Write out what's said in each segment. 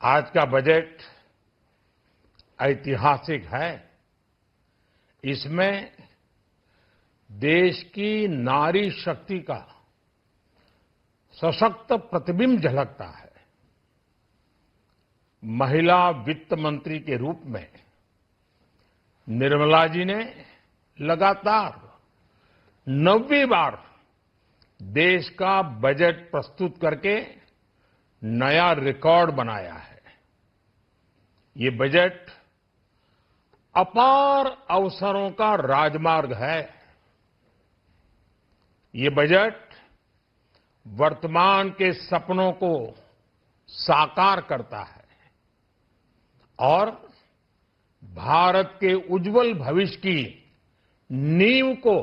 आज का बजट ऐतिहासिक है। इसमें देश की नारी शक्ति का सशक्त प्रतिबिंब झलकता है। महिला वित्त मंत्री के रूप में निर्मला जी ने लगातार 9वीं बार देश का बजट प्रस्तुत करके नया रिकॉर्ड बनाया है। ये बजट अपार अवसरों का राजमार्ग है। ये बजट वर्तमान के सपनों को साकार करता है और भारत के उज्जवल भविष्य की नींव को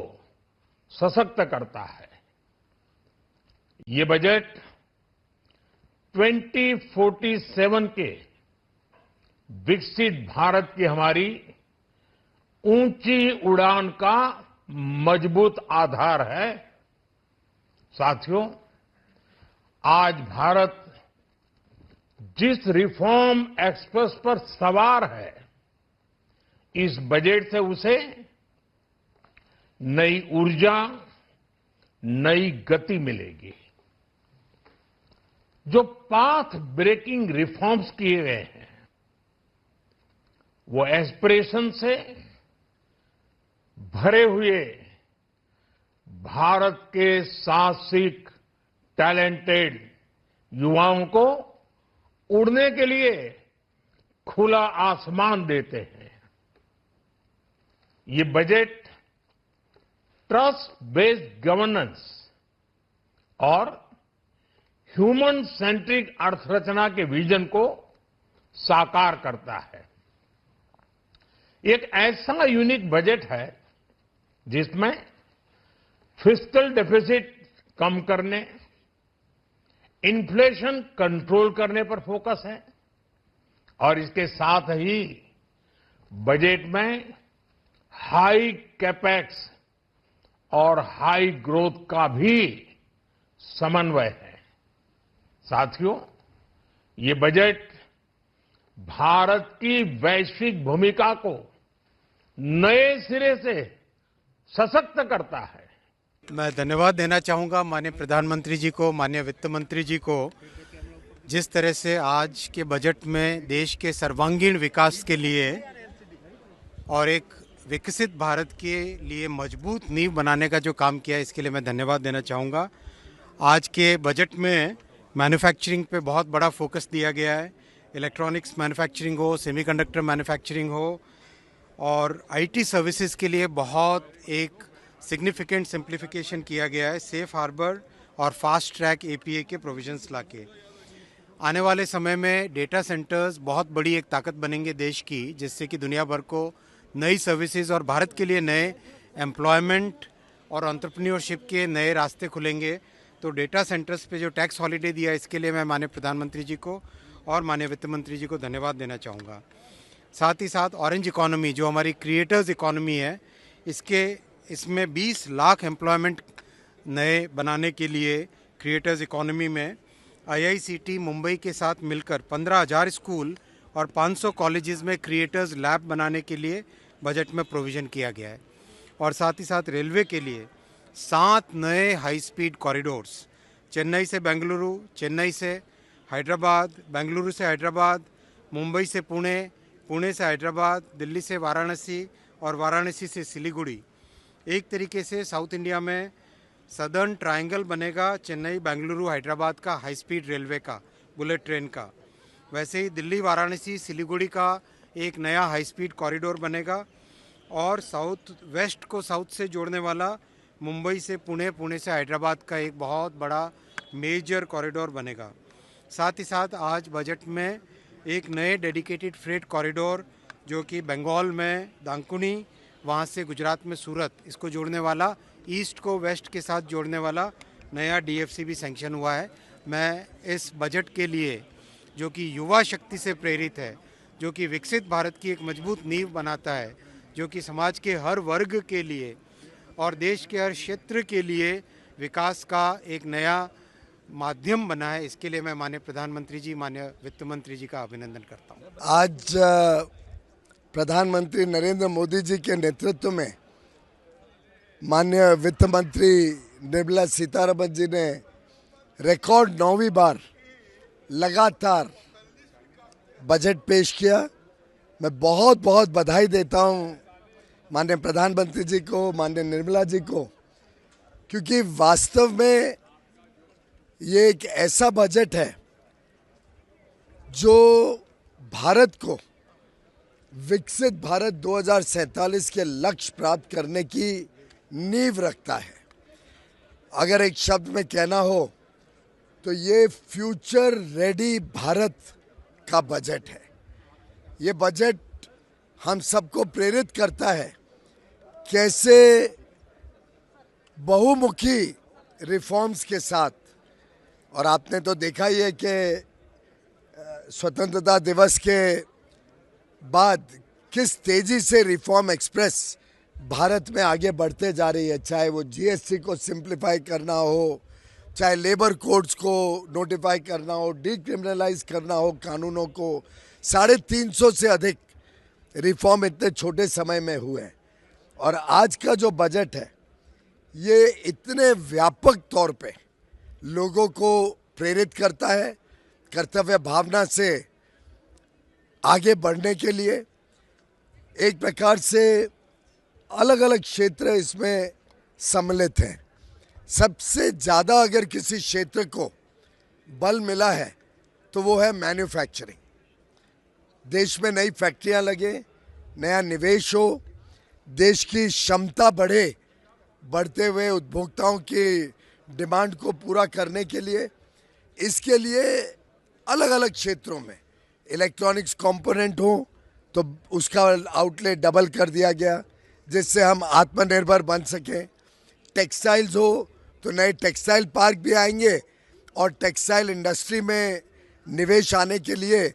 सशक्त करता है। ये बजट 2047 के विकसित भारत की हमारी ऊंची उड़ान का मजबूत आधार है। साथियों, आज भारत जिस रिफॉर्म एक्सप्रेस पर सवार है, इस बजट से उसे नई ऊर्जा, नई गति मिलेगी। जो पाथ ब्रेकिंग रिफॉर्म्स किए गए हैं, वो एस्पिरेशन से भरे हुए भारत के साहसिक, टैलेंटेड युवाओं को उड़ने के लिए खुला आसमान देते हैं। ये बजट ट्रस्ट बेस्ड गवर्नेंस और ह्यूमन सेंट्रिक अर्थरचना के विजन को साकार करता है। एक ऐसा यूनिक बजट है जिसमें फिस्कल डेफिसिट कम करने, इन्फ्लेशन कंट्रोल करने पर फोकस है और इसके साथ ही बजट में हाई कैपेक्स और हाई ग्रोथ का भी समन्वय है। साथियों, ये बजट भारत की वैश्विक भूमिका को नए सिरे से सशक्त करता है। मैं धन्यवाद देना चाहूँगा माननीय प्रधानमंत्री जी को, माननीय वित्त मंत्री जी को, जिस तरह से आज के बजट में देश के सर्वांगीण विकास के लिए और एक विकसित भारत के लिए मजबूत नींव बनाने का जो काम किया है, इसके लिए मैं धन्यवाद देना चाहूँगा। आज के बजट में मैन्युफैक्चरिंग पे बहुत बड़ा फोकस दिया गया है। इलेक्ट्रॉनिक्स मैन्युफैक्चरिंग हो, सेमीकंडक्टर मैन्युफैक्चरिंग हो और आईटी सर्विसेज के लिए बहुत एक सिग्निफिकेंट सिंप्लीफिकेशन किया गया है। सेफ हार्बर और फास्ट ट्रैक एपीए के प्रोविजंस लाके आने वाले समय में डेटा सेंटर्स बहुत बड़ी एक ताकत बनेंगे देश की, जिससे कि दुनिया भर को नई सर्विसेज और भारत के लिए नए एम्प्लॉयमेंट और एंटरप्रेन्योरशिप के नए रास्ते खुलेंगे। तो डेटा सेंटर्स पे जो टैक्स हॉलीडे दिया, इसके लिए मैं माननीय प्रधानमंत्री जी को और माननीय वित्त मंत्री जी को धन्यवाद देना चाहूँगा। साथ ही साथ ऑरेंज इकोनॉमी, जो हमारी क्रिएटर्स इकोनॉमी है, इसमें 20 लाख एम्प्लॉयमेंट नए बनाने के लिए क्रिएटर्स इकोनॉमी में आईआईसीटी मुंबई के साथ मिलकर 15,000 स्कूल और 500 कॉलेजेस में क्रिएटर्स लैब बनाने के लिए बजट में प्रोविज़न किया गया है। और साथ ही साथ रेलवे के लिए 7 नए हाई स्पीड कॉरिडोर्स, चेन्नई से बेंगलुरु, चेन्नई से हैदराबाद, बेंगलुरु से हैदराबाद, मुंबई से पुणे, पुणे से हैदराबाद, दिल्ली से वाराणसी और वाराणसी से सिलीगुड़ी। एक तरीके से साउथ इंडिया में सदर्न ट्रायंगल बनेगा, चेन्नई, बेंगलुरु, हैदराबाद का हाई स्पीड रेलवे का, बुलेट ट्रेन का। वैसे ही दिल्ली, वाराणसी, सिलीगुड़ी का एक नया हाई स्पीड कॉरिडोर बनेगा और साउथ वेस्ट को साउथ से जोड़ने वाला मुंबई से पुणे, पुणे से हैदराबाद का एक बहुत बड़ा मेजर कॉरिडोर बनेगा। साथ ही साथ आज बजट में एक नए डेडिकेटेड फ्रेट कॉरिडोर, जो कि बंगाल में दांकुनी, वहाँ से गुजरात में सूरत, इसको जोड़ने वाला, ईस्ट को वेस्ट के साथ जोड़ने वाला नया डीएफसी भी सैंक्शन हुआ है। मैं इस बजट के लिए, जो कि युवा शक्ति से प्रेरित है, जो कि विकसित भारत की एक मजबूत नींव बनाता है, जो कि समाज के हर वर्ग के लिए और देश के हर क्षेत्र के लिए विकास का एक नया माध्यम बना है, इसके लिए मैं माननीय प्रधानमंत्री जी, माननीय वित्त मंत्री जी का अभिनंदन करता हूँ। आज प्रधानमंत्री नरेंद्र मोदी जी के नेतृत्व में माननीय वित्त मंत्री निर्मला सीतारमण जी ने रिकॉर्ड 9वीं बार लगातार बजट पेश किया। मैं बहुत बहुत बधाई देता हूं माननीय प्रधानमंत्री जी को, माननीय निर्मला जी को, क्योंकि वास्तव में ये एक ऐसा बजट है जो भारत को विकसित भारत 2047 के लक्ष्य प्राप्त करने की नींव रखता है। अगर एक शब्द में कहना हो तो ये फ्यूचर रेडी भारत का बजट है। ये बजट हम सबको प्रेरित करता है कैसे बहुमुखी रिफॉर्म्स के साथ, और आपने तो देखा ही है कि स्वतंत्रता दिवस के बाद किस तेजी से रिफॉर्म एक्सप्रेस भारत में आगे बढ़ते जा रही है। चाहे वो जीएसटी को सिंप्लीफाई करना हो, चाहे लेबर कोड्स को नोटिफाई करना हो, डीक्रिमिनलाइज करना हो कानूनों को। 350 से अधिक रिफॉर्म इतने छोटे समय में हुए हैं। और आज का जो बजट है ये इतने व्यापक तौर पे लोगों को प्रेरित करता है कर्तव्य भावना से आगे बढ़ने के लिए। एक प्रकार से अलग अलग क्षेत्र इसमें सम्मिलित हैं। सबसे ज़्यादा अगर किसी क्षेत्र को बल मिला है तो वो है मैन्युफैक्चरिंग। देश में नई फैक्ट्रियां लगे, नया निवेश हो, देश की क्षमता बढ़े, बढ़ते हुए उपभोक्ताओं की डिमांड को पूरा करने के लिए। इसके लिए अलग अलग क्षेत्रों में इलेक्ट्रॉनिक्स कंपोनेंट हो तो उसका आउटलेट डबल कर दिया गया जिससे हम आत्मनिर्भर बन सकें। टेक्सटाइल्स हो तो नए टेक्सटाइल पार्क भी आएंगे और टेक्सटाइल इंडस्ट्री में निवेश आने के लिए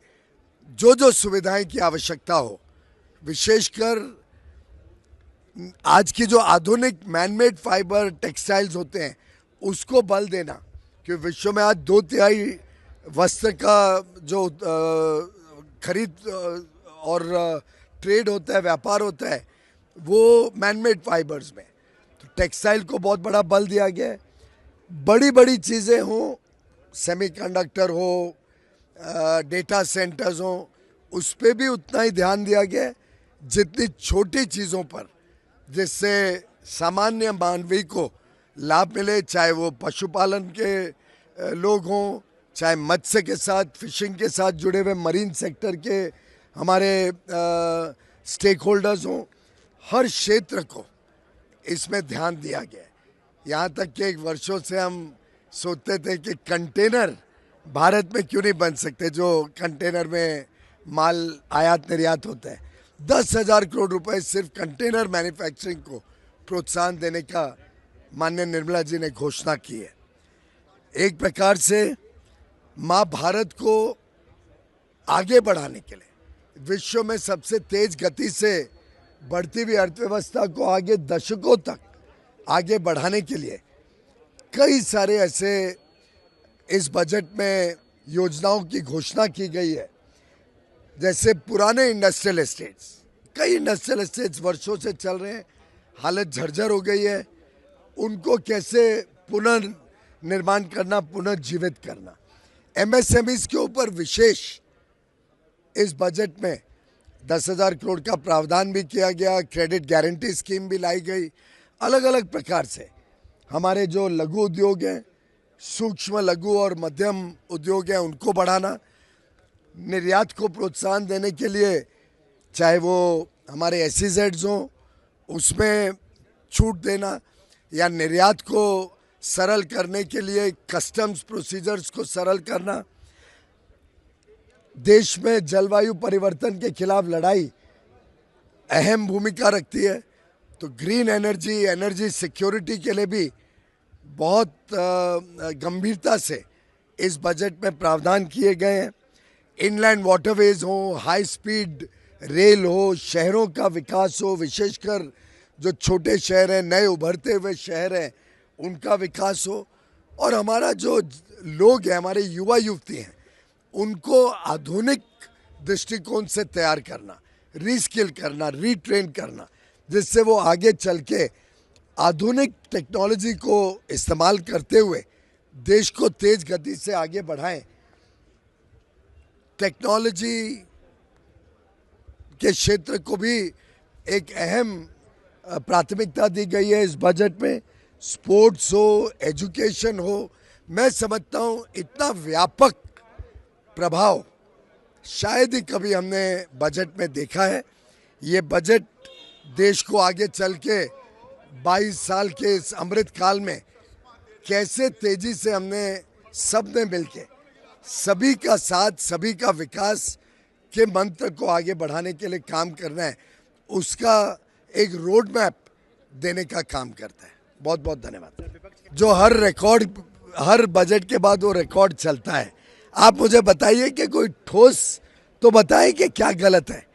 जो जो सुविधाएं की आवश्यकता हो, विशेषकर आज की जो आधुनिक मैनमेड फाइबर टेक्सटाइल्स होते हैं उसको बल देना। क्योंकि विश्व में आज 2/3 वस्त्र का जो खरीद और ट्रेड होता है, व्यापार होता है, वो मैनमेड फाइबर्स में। तो टेक्सटाइल को बहुत बड़ा बल दिया गया है। बड़ी बड़ी चीज़ें हों, सेमीकंडक्टर हो, डेटा सेंटर्स हो, उस पर भी उतना ही ध्यान दिया गया है जितनी छोटी चीज़ों पर जिससे सामान्य मानवी को लाभ मिले। चाहे वो पशुपालन के लोग हों, चाहे मत्स्य के साथ, फिशिंग के साथ जुड़े हुए मरीन सेक्टर के हमारे स्टेक होल्डर्स हों, हर क्षेत्र को इसमें ध्यान दिया गया है। यहाँ तक कि एक वर्षों से हम सोचते थे कि कंटेनर भारत में क्यों नहीं बन सकते, जो कंटेनर में माल आयात निर्यात होता है। 10,000 करोड़ रुपए सिर्फ कंटेनर मैन्युफैक्चरिंग को प्रोत्साहन देने का माननीय निर्मला जी ने घोषणा की है। एक प्रकार से माँ भारत को आगे बढ़ाने के लिए विश्व में सबसे तेज गति से बढ़ती हुई अर्थव्यवस्था को आगे दशकों तक आगे बढ़ाने के लिए कई सारे ऐसे इस बजट में योजनाओं की घोषणा की गई है। जैसे पुराने इंडस्ट्रियल एस्टेट्स, कई इंडस्ट्रियल एस्टेट्स वर्षों से चल रहे हैं, हालत झरझर हो गई है, उनको कैसे पुनर्निर्माण करना, पुनर्जीवित करना। एमएसएमईज के ऊपर विशेष इस बजट में 10,000 करोड़ का प्रावधान भी किया गया, क्रेडिट गारंटी स्कीम भी लाई गई। अलग अलग प्रकार से हमारे जो लघु उद्योग हैं, सूक्ष्म लघु और मध्यम उद्योग हैं, उनको बढ़ाना, निर्यात को प्रोत्साहन देने के लिए चाहे वो हमारे एसईजेड्स हों उसमें छूट देना, या निर्यात को सरल करने के लिए कस्टम्स प्रोसीजर्स को सरल करना। देश में जलवायु परिवर्तन के खिलाफ लड़ाई अहम भूमिका रखती है, तो ग्रीन एनर्जी, एनर्जी सिक्योरिटी के लिए भी बहुत गंभीरता से इस बजट में प्रावधान किए गए हैं। इनलैंड वाटरवेज हो, हाई स्पीड रेल हो, शहरों का विकास हो, विशेषकर जो छोटे शहर हैं, नए उभरते हुए शहर हैं, उनका विकास हो, और हमारा जो लोग हैं, हमारे युवा युवती हैं, उनको आधुनिक दृष्टिकोण से तैयार करना, रीस्किल करना, रीट्रेन करना, जिससे वो आगे चल के आधुनिक टेक्नोलॉजी को इस्तेमाल करते हुए देश को तेज गति से आगे बढ़ाएं। टेक्नोलॉजी के क्षेत्र को भी एक अहम प्राथमिकता दी गई है इस बजट में। स्पोर्ट्स हो, एजुकेशन हो, मैं समझता हूं इतना व्यापक प्रभाव शायद ही कभी हमने बजट में देखा है। ये बजट देश को आगे चल के 22 साल के इस अमृत काल में कैसे तेजी से हमने सबने मिलके सभी का साथ, सभी का विकास के मंत्र को आगे बढ़ाने के लिए काम करना है, उसका एक रोड मैप देने का काम करता है। बहुत बहुत धन्यवाद। जो हर बजट के बाद वो रिकॉर्ड चलता है। आप मुझे बताइए कि कोई ठोस तो बताएं कि क्या गलत है।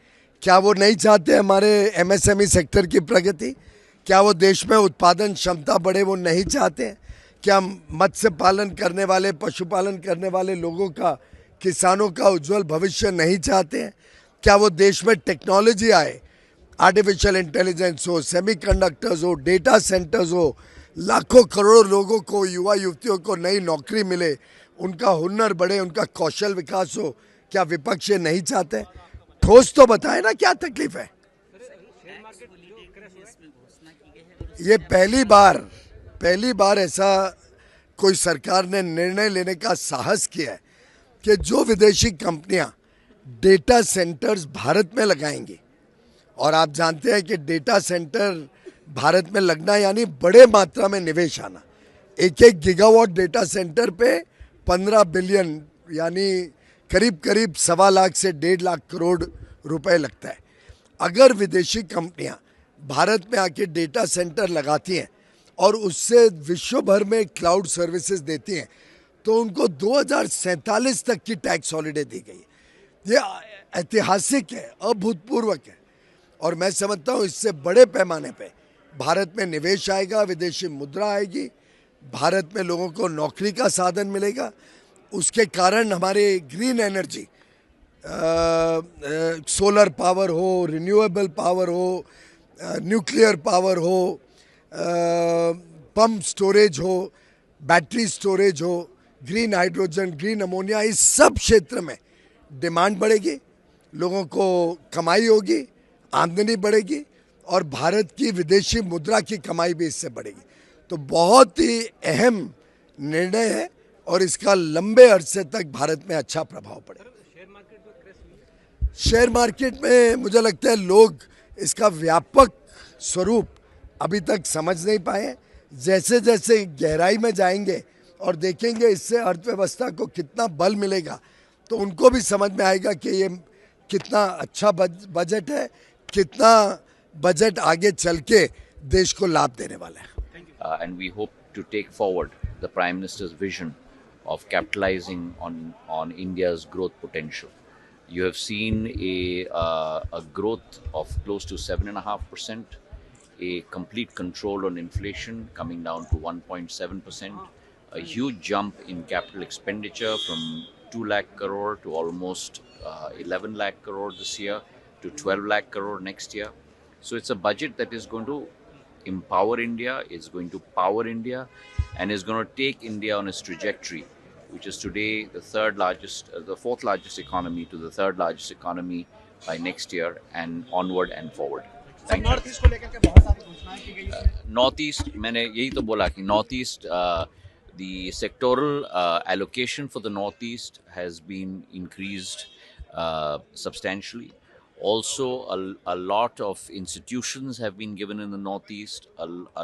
क्या वो नहीं चाहते हमारे एमएसएमई सेक्टर की प्रगति? क्या वो देश में उत्पादन क्षमता बढ़े, वो नहीं चाहते हैं? क्या मत्स्य पालन करने वाले, पशुपालन करने वाले लोगों का, किसानों का उज्जवल भविष्य नहीं चाहते हैं? क्या वो देश में टेक्नोलॉजी आए, आर्टिफिशियल इंटेलिजेंस हो, सेमीकंडक्टर्स हो, डेटा सेंटर्स हो, लाखों करोड़ों लोगों को, युवा युवतियों को नई नौकरी मिले, उनका हुनर बढ़े, उनका कौशल विकास हो? क्या विपक्ष ये नहीं चाहते? ठोस तो बताए ना क्या तकलीफ है। ये पहली बार ऐसा कोई सरकार ने निर्णय लेने का साहस किया है कि जो विदेशी कंपनियां डेटा सेंटर्स भारत में लगाएंगी, और आप जानते हैं कि डेटा सेंटर भारत में लगना यानी बड़े मात्रा में निवेश आना। एक गीगावाट डेटा सेंटर पे 15 बिलियन यानी करीब 1.25 लाख से 1.5 लाख करोड़ रुपए लगता है। अगर विदेशी कंपनियां भारत में आके डेटा सेंटर लगाती हैं और उससे विश्व भर में क्लाउड सर्विसेज देती हैं, तो उनको 2047 तक की टैक्स हॉलिडे दी गई है। ये ऐतिहासिक है, अभूतपूर्व है, और मैं समझता हूँ इससे बड़े पैमाने पे भारत में निवेश आएगा, विदेशी मुद्रा आएगी, भारत में लोगों को नौकरी का साधन मिलेगा। उसके कारण हमारे ग्रीन एनर्जी, सोलर पावर हो, रिन्यूएबल पावर हो, न्यूक्लियर पावर हो, पंप स्टोरेज हो, बैटरी स्टोरेज हो, ग्रीन हाइड्रोजन, ग्रीन अमोनिया, इस सब क्षेत्र में डिमांड बढ़ेगी, लोगों को कमाई होगी, आमदनी बढ़ेगी, और भारत की विदेशी मुद्रा की कमाई भी इससे बढ़ेगी। तो बहुत ही अहम निर्णय है और इसका लंबे अरसे तक भारत में अच्छा प्रभाव पड़ेगा। शेयर मार्केट में मुझे लगता है लोग इसका व्यापक स्वरूप अभी तक समझ नहीं पाए। जैसे जैसे गहराई में जाएंगे और देखेंगे इससे अर्थव्यवस्था को कितना बल मिलेगा, तो उनको भी समझ में आएगा कि ये कितना अच्छा बजट है, कितना बजट आगे चल के देश को लाभ देने वाला है। And we hope to take forward the Prime Minister's vision of capitalizing on India's growth potential. You have seen a growth of close to 7.5%, a complete control on inflation coming down to 1.7%, a huge jump in capital expenditure from 2 lakh crore to almost 11 lakh crore this year to 12 lakh crore next year. So it's a budget that is going to empower India, is going to power India, and is going to take India on its trajectory, which is today the fourth largest economy to the third largest economy by next year and onward and forward. Thank you. Northeast, मैंने यही तो बोला कि Northeast, the sectoral allocation for the Northeast has been increased substantially. Also, a lot of institutions have been given in the Northeast,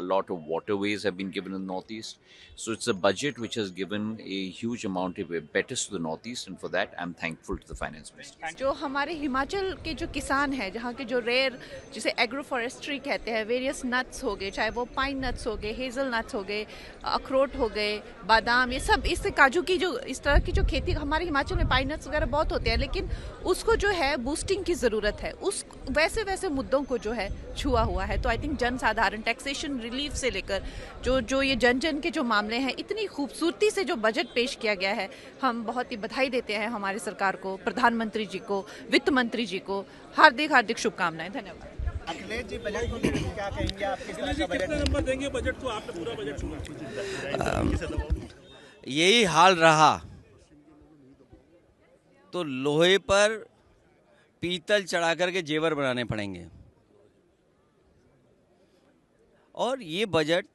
a lot of waterways have been given in the Northeast. So it's a budget which has given a huge amount of impetus to the Northeast, and for that I'm thankful to the Finance Minister. जो हमारे हिमाचल के जो किसान हैं, जहाँ के जो rare जिसे एग्रो फॉरेस्ट्री कहते हैं, वेरियस नट्स हो गए, चाहे वो पाइन नट्स हो गए, हेजल नट्स हो गए, अखरोट हो गए, बादाम, ये सब, इससे काजू की जो इस तरह की जो खेती हमारे हिमाचल में पाइन नट्स वगैरह बहुत होते हैं, लेकिन उसको जो है बूस्टिंग की ज़रूरत ज़रूरत है, उस वैसे वैसे मुद्दों को जो है छुआ हुआ है। तो आई थिंक जन साधारण टैक्सेशन रिलीफ से लेकर जो ये जन जन के जो मामले हैं, इतनी खूबसूरती से जो बजट पेश किया गया है, हम बहुत ही बधाई देते हैं हमारी सरकार को, प्रधानमंत्री जी को, वित्त मंत्री जी को। हार्दिक हार्दिक शुभकामनाएं। धन्यवाद। अखिलेश जी, बजट को क्या कहेंगे आप? किस तरह का बजट? कितने नंबर देंगे बजट को? आपने पूरा बजट सुना, यही हाल रहा तो लोहे पर पीतल चढ़ा करके जेवर बनाने पड़ेंगे। और ये बजट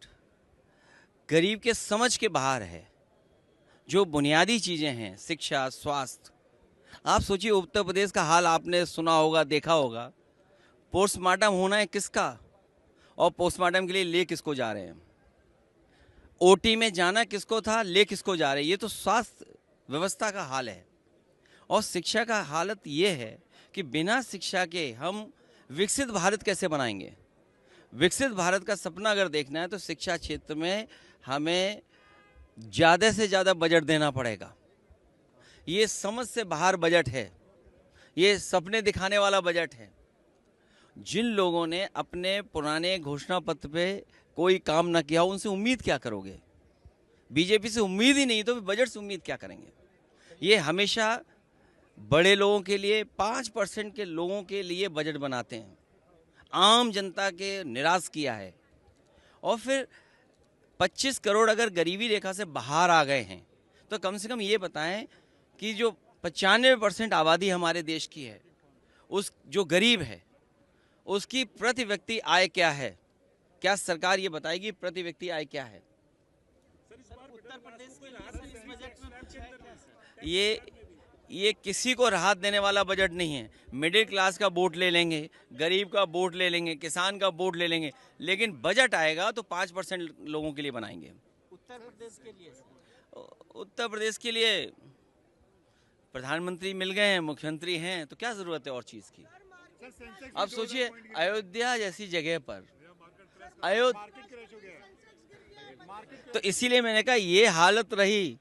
गरीब के समझ के बाहर है। जो बुनियादी चीजें हैं, शिक्षा, स्वास्थ्य, आप सोचिए उत्तर प्रदेश का हाल आपने सुना होगा, देखा होगा। पोस्टमार्टम होना है किसका, और पोस्टमार्टम के लिए ले किसको जा रहे हैं? ओटी में जाना किसको था, ले किसको जा रहे हैं? ये तो स्वास्थ्य व्यवस्था का हाल है। और शिक्षा का हालत ये है कि बिना शिक्षा के हम विकसित भारत कैसे बनाएंगे? विकसित भारत का सपना अगर देखना है तो शिक्षा क्षेत्र में हमें ज़्यादा से ज़्यादा बजट देना पड़ेगा। ये समझ से बाहर बजट है, ये सपने दिखाने वाला बजट है। जिन लोगों ने अपने पुराने घोषणा पत्र पे कोई काम ना किया, उनसे उम्मीद क्या करोगे? बीजेपी से उम्मीद ही नहीं तो बजट से उम्मीद क्या करेंगे? ये हमेशा बड़े लोगों के लिए, 5% के लोगों के लिए बजट बनाते हैं, आम जनता के निराश किया है। और फिर 25 करोड़ अगर गरीबी रेखा से बाहर आ गए हैं तो कम से कम ये बताएं कि जो 95% आबादी हमारे देश की है, उस जो गरीब है उसकी प्रति व्यक्ति आय क्या है? क्या सरकार ये बताएगी प्रति व्यक्ति आय क्या है? उत्तर प्रदेश ये किसी को राहत देने वाला बजट नहीं है। मिडिल क्लास का वोट ले लेंगे, गरीब का वोट ले लेंगे, किसान का वोट ले लेंगे, लेकिन बजट आएगा तो 5% लोगों के लिए बनाएंगे। उत्तर प्रदेश के लिए प्रधानमंत्री मिल गए हैं, मुख्यमंत्री हैं, तो क्या जरूरत है और चीज की? अब सोचिए अयोध्या जैसी जगह पर तो इसीलिए मैंने कहा ये हालत रही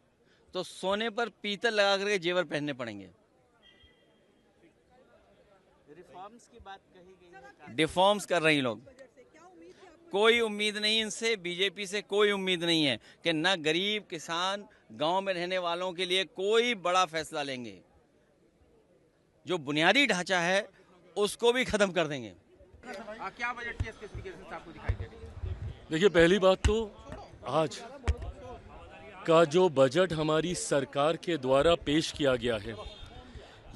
तो सोने पर पीतल लगा करके जेवर पहनने पड़ेंगे। रिफॉर्म्स की बात कही गई है, रिफॉर्म्स कर रहे हैं लोग। कोई उम्मीद नहीं इनसे, बीजेपी से कोई उम्मीद नहीं है कि ना गरीब, किसान, गांव में रहने वालों के लिए कोई बड़ा फैसला लेंगे। जो बुनियादी ढांचा है उसको भी खत्म कर देंगे। क्या बजट की स्पेसिफिकेशन आपको दिखाई दे रही है? देखिए, पहली बात तो आज का जो बजट हमारी सरकार के द्वारा पेश किया गया है,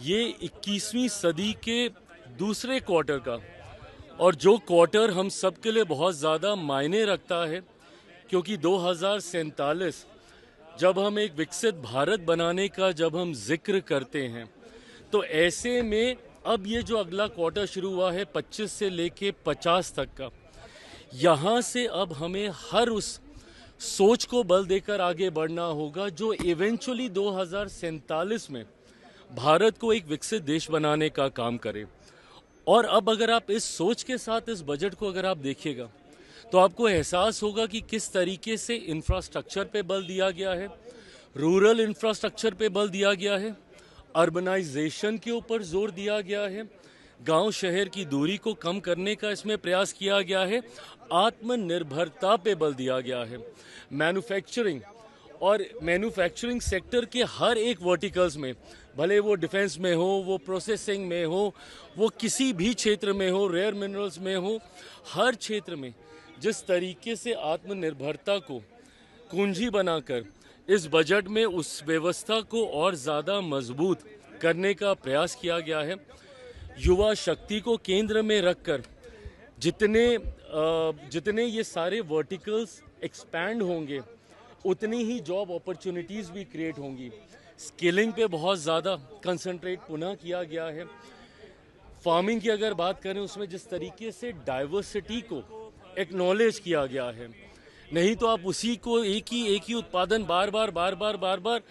ये 21वीं सदी के दूसरे क्वार्टर का, और जो क्वार्टर हम सब के लिए बहुत ज़्यादा मायने रखता है, क्योंकि 2047 जब हम एक विकसित भारत बनाने का जब हम जिक्र करते हैं, तो ऐसे में अब ये जो अगला क्वार्टर शुरू हुआ है 25 से लेके 50 तक का, यहाँ से अब हमें हर उस सोच को बल देकर आगे बढ़ना होगा जो इवेंचुअली 2047 में भारत को एक विकसित देश बनाने का काम करे। और अब अगर आप इस सोच के साथ इस बजट को अगर आप देखिएगा तो आपको एहसास होगा कि किस तरीके से इंफ्रास्ट्रक्चर पे बल दिया गया है, रूरल इंफ्रास्ट्रक्चर पे बल दिया गया है, अर्बनाइजेशन के ऊपर जोर दिया गया है, गांव शहर की दूरी को कम करने का इसमें प्रयास किया गया है, आत्मनिर्भरता पे बल दिया गया है, मैन्युफैक्चरिंग और मैन्युफैक्चरिंग सेक्टर के हर एक वर्टिकल्स में, भले वो डिफेंस में हो, वो प्रोसेसिंग में हो, वो किसी भी क्षेत्र में हो, रेयर मिनरल्स में हो, हर क्षेत्र में जिस तरीके से आत्मनिर्भरता को कुंजी बनाकर इस बजट में उस व्यवस्था को और ज़्यादा मजबूत करने का प्रयास किया गया है। युवा शक्ति को केंद्र में रखकर जितने ये सारे वर्टिकल्स एक्सपैंड होंगे, उतनी ही जॉब अपॉर्चुनिटीज़ भी क्रिएट होंगी। स्किलिंग पे बहुत ज़्यादा कंसंट्रेट पुनः किया गया है। फार्मिंग की अगर बात करें, उसमें जिस तरीके से डाइवर्सिटी को एक्नॉलेज किया गया है, नहीं तो आप उसी को एक ही उत्पादन बार बार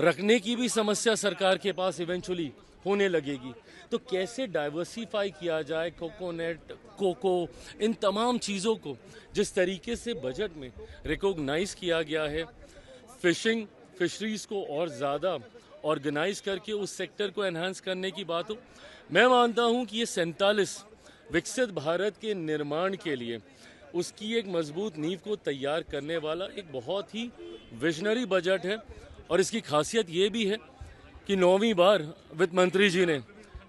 रखने की भी समस्या सरकार के पास इवेंचुअली होने लगेगी। तो कैसे डाइवर्सिफाई किया जाए, कोकोनट, कोको, इन तमाम चीज़ों को जिस तरीके से बजट में रिकॉग्नाइज किया गया है, फिशरीज़ को और ज़्यादा ऑर्गेनाइज करके उस सेक्टर को एनहांस करने की बात हो। मैं मानता हूं कि ये 47 विकसित भारत के निर्माण के लिए उसकी एक मजबूत नींव को तैयार करने वाला एक बहुत ही विजनरी बजट है। और इसकी खासियत ये भी है कि 9वीं बार वित्त मंत्री जी ने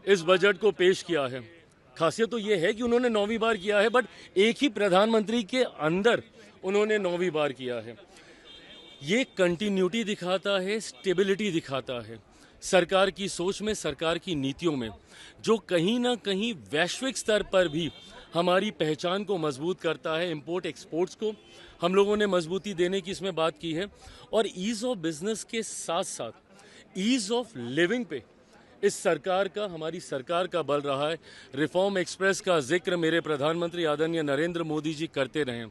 इस बजट को पेश किया है। खासियत तो ये है कि उन्होंने 9वीं बार किया है, बट एक ही प्रधानमंत्री के अंदर उन्होंने 9वीं बार किया है। ये कंटिन्यूटी दिखाता है, स्टेबिलिटी दिखाता है सरकार की सोच में, सरकार की नीतियों में, जो कहीं ना कहीं वैश्विक स्तर पर भी हमारी पहचान को मजबूत करता है। इंपोर्ट एक्सपोर्ट्स को हम लोगों ने मजबूती देने की इसमें बात की है, और ईज ऑफ बिजनेस के साथ साथ ईज ऑफ लिविंग पे इस सरकार का, हमारी सरकार का बल रहा है। रिफॉर्म एक्सप्रेस का जिक्र मेरे प्रधानमंत्री आदरणीय नरेंद्र मोदी जी करते रहे,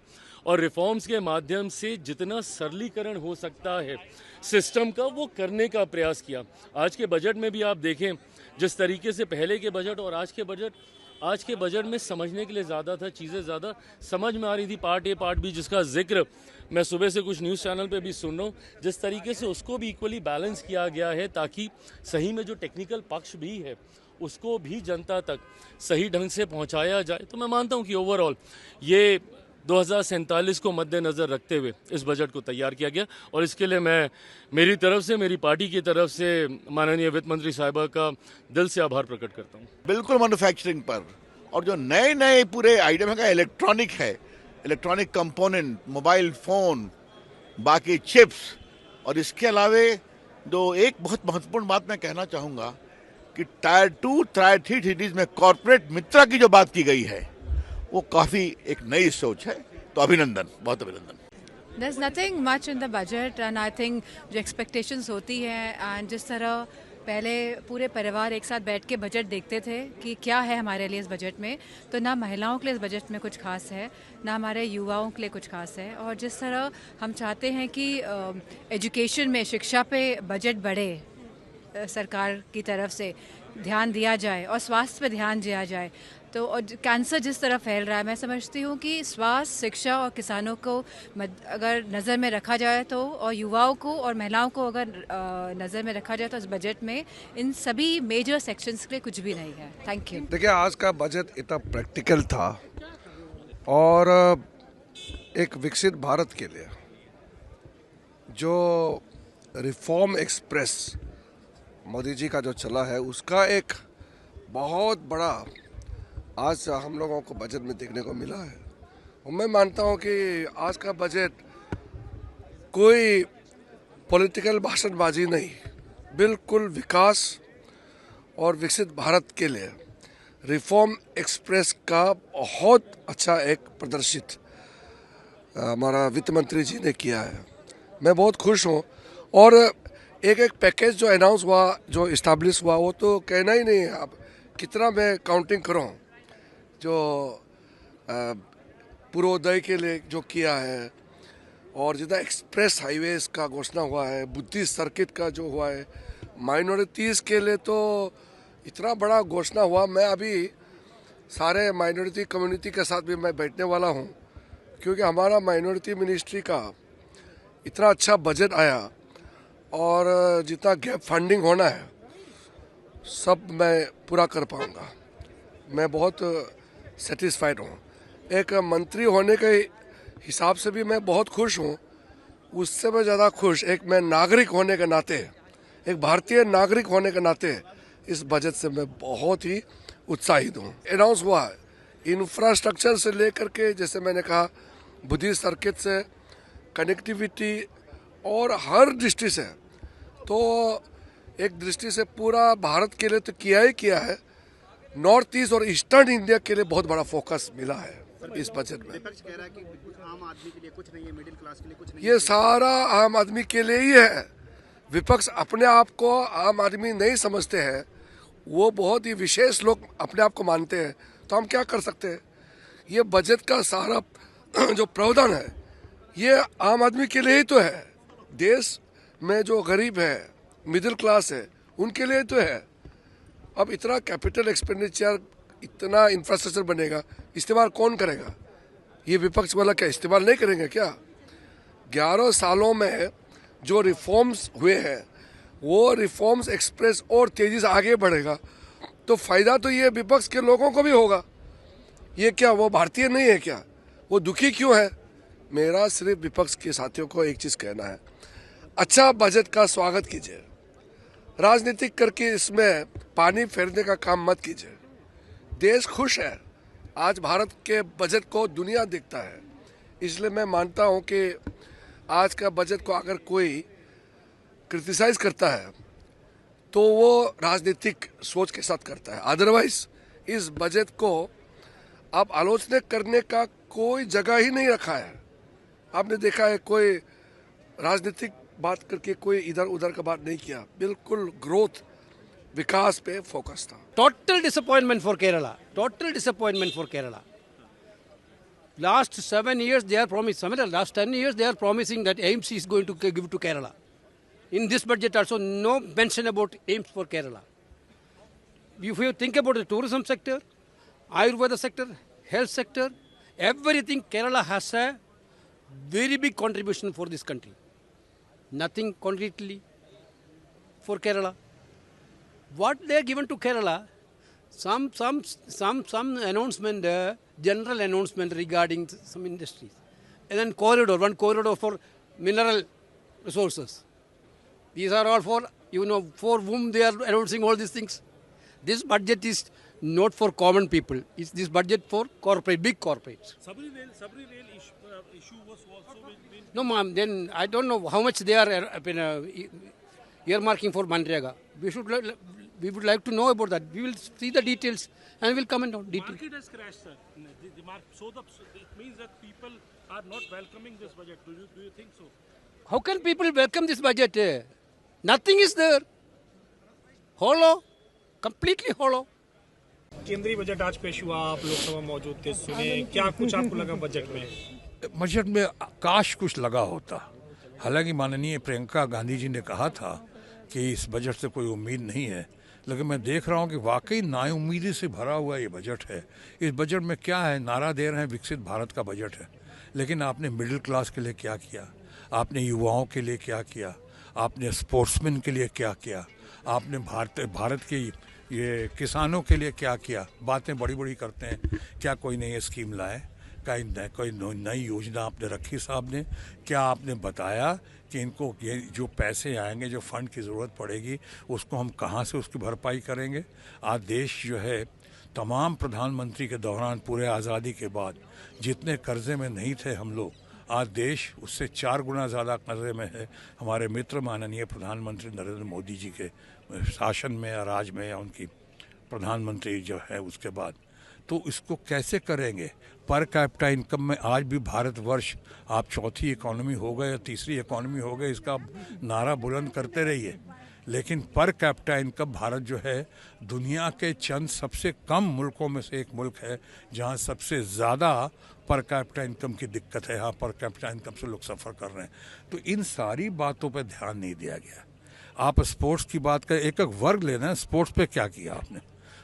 और रिफॉर्म्स के माध्यम से जितना सरलीकरण हो सकता है सिस्टम का, वो करने का प्रयास किया। आज के बजट में भी आप देखें जिस तरीके से पहले के बजट और आज के बजट में समझने के लिए ज़्यादा था, चीज़ें ज़्यादा समझ में आ रही थी। पार्ट ए पार्ट बी जिसका जिक्र मैं सुबह से कुछ न्यूज़ चैनल पे भी सुन रहा हूँ, जिस तरीके से उसको भी इक्वली बैलेंस किया गया है, ताकि सही में जो टेक्निकल पक्ष भी है उसको भी जनता तक सही ढंग से पहुँचाया जाए। तो मैं मानता हूँ कि ओवरऑल ये 2047 को मद्देनज़र रखते हुए इस बजट को तैयार किया गया, और इसके लिए मैं मेरी तरफ से, मेरी पार्टी की तरफ से माननीय वित्त मंत्री साहिबा का दिल से आभार प्रकट करता हूँ। बिल्कुल मैन्युफैक्चरिंग पर, और जो नए नए पूरे आइटम का इलेक्ट्रॉनिक है, इलेक्ट्रॉनिक कंपोनेंट, मोबाइल फ़ोन, बाकी चिप्स, और इसके अलावे जो एक बहुत महत्वपूर्ण बात मैं कहना चाहूँगा कि टायर 2, टायर 3 सिटीज़ में कॉरपोरेट मित्रा की जो बात की गई है वो काफ़ी एक नई सोच है। तो अभिनंदन, बहुत अभिनंदन। There's nothing much in the budget and I think जो expectations होती हैं, and जिस तरह पहले पूरे परिवार एक साथ बैठ के बजट देखते थे कि क्या है हमारे लिए इस बजट में, तो ना महिलाओं के लिए इस बजट में कुछ खास है, ना हमारे युवाओं के लिए कुछ खास है। और जिस तरह हम चाहते हैं कि एजुकेशन में, शिक्षा पे बजट बढ़े, सरकार की तरफ से ध्यान दिया जाए और स्वास्थ्य पे ध्यान दिया जाए, तो और कैंसर जिस तरह फैल रहा है, मैं समझती हूँ कि स्वास्थ्य, शिक्षा और किसानों को अगर नज़र में रखा जाए तो, और युवाओं को और महिलाओं को अगर नज़र में रखा जाए तो इस बजट में इन सभी मेजर सेक्शंस के लिए कुछ भी नहीं है। Thank you. देखिए, आज का बजट इतना प्रैक्टिकल था, और एक विकसित भारत के लिए जो रिफॉर्म एक्सप्रेस मोदी जी का जो चला है, उसका एक बहुत बड़ा आज हम लोगों को बजट में देखने को मिला है। और मैं मानता हूं कि आज का बजट कोई पॉलिटिकल भाषणबाजी नहीं, बिल्कुल विकास और विकसित भारत के लिए रिफॉर्म एक्सप्रेस का बहुत अच्छा एक प्रदर्शित हमारा वित्त मंत्री जी ने किया है। मैं बहुत खुश हूं। और एक एक पैकेज जो अनाउंस हुआ, जो इस्टेब्लिश हुआ, वो तो कहना ही नहीं है। अब कितना मैं काउंटिंग करूं, जो पूर्वोदय के लिए जो किया है, और जितना एक्सप्रेस हाईवेज का घोषणा हुआ है, बुद्धिस्ट सर्किट का जो हुआ है, माइनॉरिटीज़ के लिए तो इतना बड़ा घोषणा हुआ। मैं अभी सारे माइनॉरिटी कम्युनिटी के साथ भी मैं बैठने वाला हूँ, क्योंकि हमारा माइनॉरिटी मिनिस्ट्री का इतना अच्छा बजट आया, और जितना गैप फंडिंग होना है सब मैं पूरा कर पाऊँगा। मैं बहुत सेटिस्फाइड हूँ। एक मंत्री होने के हिसाब से भी मैं बहुत खुश हूँ। उससे मैं ज़्यादा खुश एक मैं नागरिक होने के नाते, एक भारतीय नागरिक होने के नाते इस बजट से मैं बहुत ही उत्साहित हूँ। अनाउंस हुआ है इंफ्रास्ट्रक्चर से लेकर के, जैसे मैंने कहा, बुद्धिस्ट सर्किट से कनेक्टिविटी और हर दृष्टि से, तो एक दृष्टि से पूरा भारत के लिए तो किया ही किया है। नॉर्थ ईस्ट और ईस्टर्न इंडिया के लिए बहुत बड़ा फोकस मिला है इस बजट में। विपक्ष कह रहा है कि कुछ आम आदमी के लिए कुछ नहीं है, मिडिल क्लास के लिए कुछ नहीं ये सारा आम आदमी के लिए ही है। विपक्ष अपने आप को आम आदमी नहीं समझते हैं, वो बहुत ही विशेष लोग अपने आप को मानते हैं। तो हम क्या कर सकते हैं? ये बजट का सारा जो प्रावधान है ये आम आदमी के लिए ही तो है। देश में जो गरीब है, मिडिल क्लास है, उनके लिए तो है। अब इतना कैपिटल एक्सपेंडिचर, इतना इंफ्रास्ट्रक्चर बनेगा, इस्तेमाल कौन करेगा? ये विपक्ष वाला क्या इस्तेमाल नहीं करेंगे क्या? 11 सालों में जो रिफॉर्म्स हुए हैं वो रिफॉर्म्स एक्सप्रेस और तेजी से आगे बढ़ेगा तो फायदा तो ये विपक्ष के लोगों को भी होगा। ये क्या वो भारतीय नहीं है क्या? वो दुखी क्यों है? मेरा सिर्फ विपक्ष के साथियों को एक चीज कहना है, अच्छा बजट का स्वागत कीजिए, राजनीतिक करके इसमें पानी फेरने का काम मत कीजिए। देश खुश है, आज भारत के बजट को दुनिया देखता है, इसलिए मैं मानता हूं कि आज का बजट को अगर कोई क्रिटिसाइज करता है तो वो राजनीतिक सोच के साथ करता है। अदरवाइज इस बजट को आप आलोचना करने का कोई जगह ही नहीं रखा है। आपने देखा है कोई राजनीतिक बात करके कोई इधर उधर का बात नहीं किया, बिल्कुल ग्रोथ विकास पे फोकस था। Total disappointment for Kerala. Total disappointment for Kerala. Last 7 years they are promising. Last 10 years they are promising that AIIMS is going to give to Kerala. In this budget also no mention about AIIMS for Kerala. If you think about the tourism sector, Ayurveda sector, health sector, everything, Kerala has a very big contribution for this country. Nothing concretely for Kerala. What they are given to Kerala, some announcement, general announcement regarding some industries, and then one corridor for mineral resources. These are all for, for whom they are announcing all these things. This budget is not for common people. It's this budget for big corporates. Sabri rail issue was also been... No, ma'am. Then I don't know how much they are earmarking for Manrega. We would like to know about that. We will see the details and we will comment on details. Market has crashed, sir. So it means that people are not welcoming this budget. Do you think so? How can people welcome this budget? Nothing is there. Hollow. Completely hollow. केंद्रीय budget आज पेश हुआ, आप लोकसभा मौजूद थे, सुने, क्या कुछ आपको लगा बजट में? बजट में काश कुछ लगा होता। हालांकि माननीय प्रियंका गांधी जी ने कहा था कि इस बजट से कोई उम्मीद नहीं है, लेकिन मैं देख रहा हूं कि वाकई नाउम्मीदी से भरा हुआ ये बजट है। इस बजट में क्या है, नारा दे रहे हैं विकसित भारत का बजट है, लेकिन आपने मिडिल क्लास के लिए क्या किया, आपने युवाओं के लिए क्या किया, आपने स्पोर्ट्समैन के लिए क्या किया, आपने भारत के ये किसानों के लिए क्या किया। बातें बड़ी बड़ी करते हैं, क्या कोई नई स्कीम लाए, कोई नई योजना आपने रखी साहब ने? क्या आपने बताया कि इनको ये जो पैसे आएंगे, जो फंड की ज़रूरत पड़ेगी, उसको हम कहाँ से उसकी भरपाई करेंगे? आज देश जो है तमाम प्रधानमंत्री के दौरान पूरे आज़ादी के बाद जितने कर्जे में नहीं थे हम लोग, आज देश उससे 4 गुना ज़्यादा कर्जे में है हमारे मित्र माननीय प्रधानमंत्री नरेंद्र मोदी जी के शासन में या राज में या उनकी प्रधानमंत्री जो है उसके बाद। तो इसको कैसे करेंगे? पर कैपिटा इनकम में आज भी भारतवर्ष आप चौथी इकोनॉमी हो गए या तीसरी इकोनॉमी हो गए, इसका नारा बुलंद करते रहिए, लेकिन पर कैपिटा इनकम भारत जो है दुनिया के चंद सबसे कम मुल्कों में से एक मुल्क है जहां सबसे ज़्यादा पर कैपिटा इनकम की दिक्कत है। यहाँ पर कैपिटा इनकम से लोग सफ़र कर रहे हैं। तो इन सारी बातों पर ध्यान नहीं दिया गया। आप स्पोर्ट्स की बात करें, एक एक वर्ग लेना है, स्पोर्ट्स पे क्या किया आपने?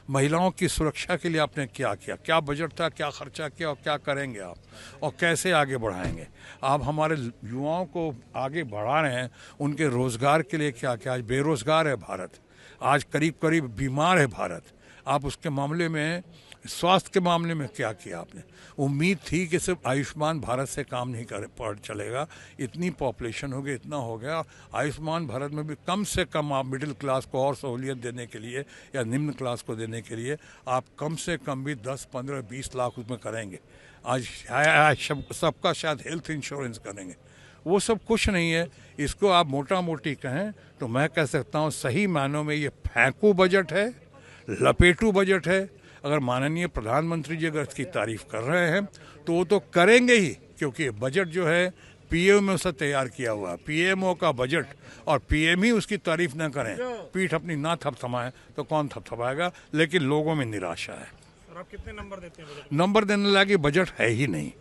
महिलाओं की सुरक्षा के लिए आपने क्या किया? क्या बजट था, क्या खर्चा किया और क्या करेंगे आप, और कैसे आगे बढ़ाएंगे? आप हमारे युवाओं को आगे बढ़ा रहे हैं, उनके रोज़गार के लिए क्या किया? आज बेरोज़गार है भारत, आज करीब करीब बीमार है भारत। आप उसके मामले में, स्वास्थ्य के मामले में क्या किया आपने? उम्मीद थी कि सिर्फ आयुष्मान भारत से काम नहीं कर चलेगा, इतनी पॉपुलेशन हो गई, इतना हो गया, आयुष्मान भारत में भी कम से कम आप मिडिल क्लास को और सहूलियत देने के लिए या निम्न क्लास को देने के लिए आप कम से कम भी 10, 15, 20 लाख उसमें करेंगे। आज सबका शायद हेल्थ इंश्योरेंस करेंगे, वो सब कुछ नहीं है। इसको आप मोटा मोटी कहें तो मैं कह सकता हूँ सही मायनों में ये फेंकू बजट है, लपेटू बजट है। अगर माननीय प्रधानमंत्री जी अगर इसकी तारीफ कर रहे हैं तो वो तो करेंगे ही, क्योंकि बजट जो है पीएमओ से तैयार किया हुआ है। पीएमओ का बजट और पीएम ही उसकी तारीफ न करें, पीठ अपनी ना थपथपाएं तो कौन थपथपाएगा? लेकिन लोगों में निराशा है। और आप कितने नंबर देते हैं बजट? नंबर देने लायक बजट है ही नहीं।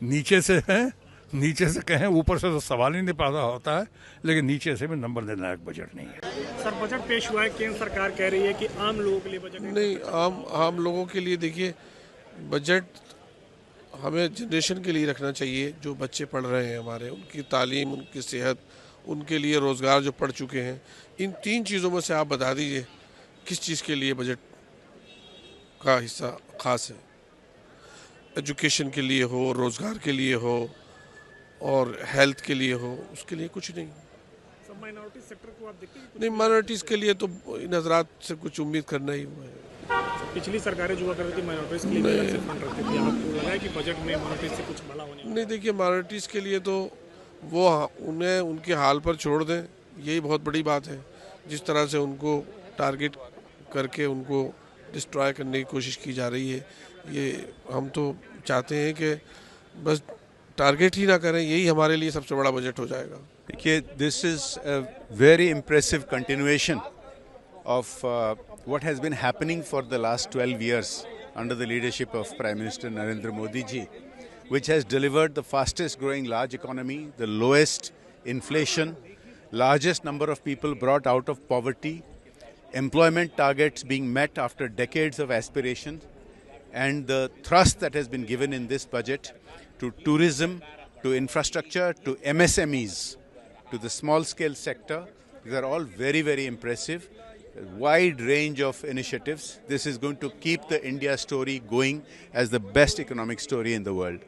नीचे से है, नीचे से कहें, ऊपर से तो सवाल ही नहीं पैदा होता है, लेकिन नीचे से भी नंबर देने लायक बजट नहीं है। सर बजट पेश हुआ है, केंद्र सरकार कह रही है कि आम लोगों के लिए बजट नहीं, आम लोगों के लिए देखिए, बजट हमें जनरेशन के लिए रखना चाहिए। जो बच्चे पढ़ रहे हैं हमारे, उनकी तालीम, उनकी सेहत, उनके लिए रोज़गार जो पढ़ चुके हैं, इन 3 चीज़ों में से आप बता दीजिए किस चीज़ के लिए बजट का हिस्सा खास है। एजुकेशन के लिए हो, रोज़गार के लिए हो और हेल्थ के लिए हो, उसके लिए कुछ नहीं। सब माइनॉरिटी सेक्टर को आप देखते हैं? नहीं, माइनॉरिटीज़ के लिए तो इन हजरात से कुछ उम्मीद करना ही हुआ है। पिछली सरकारें जो करती थी माइनॉरिटीज़ के लिए अलग से फंड रखती थी, आपको लगा है कि बजट में माइनॉरिटीज़ से कुछ बड़ा होने? नहीं, देखिए माइनॉरिटीज़ के लिए तो वो उन्हें उनके हाल पर छोड़ दें, यही बहुत बड़ी बात है। जिस तरह से उनको टारगेट करके उनको डिस्ट्रॉय करने की कोशिश की जा रही है, ये हम तो चाहते हैं कि बस टारगेट ही ना करें, यही हमारे लिए सबसे बड़ा बजट हो जाएगा। देखिए, this is a very impressive continuation of what has been happening for the last 12 years under the leadership of Prime Minister Narendra Modi ji, which has delivered the fastest growing large economy, the lowest inflation, largest number of people brought out of poverty, employment targets being met after decades of aspiration, and the thrust that has been given in this budget to tourism, to infrastructure, to MSMEs, to the small scale sector. These are all very, very impressive. A wide range of initiatives. This is going to keep the India story going as the best economic story in the world.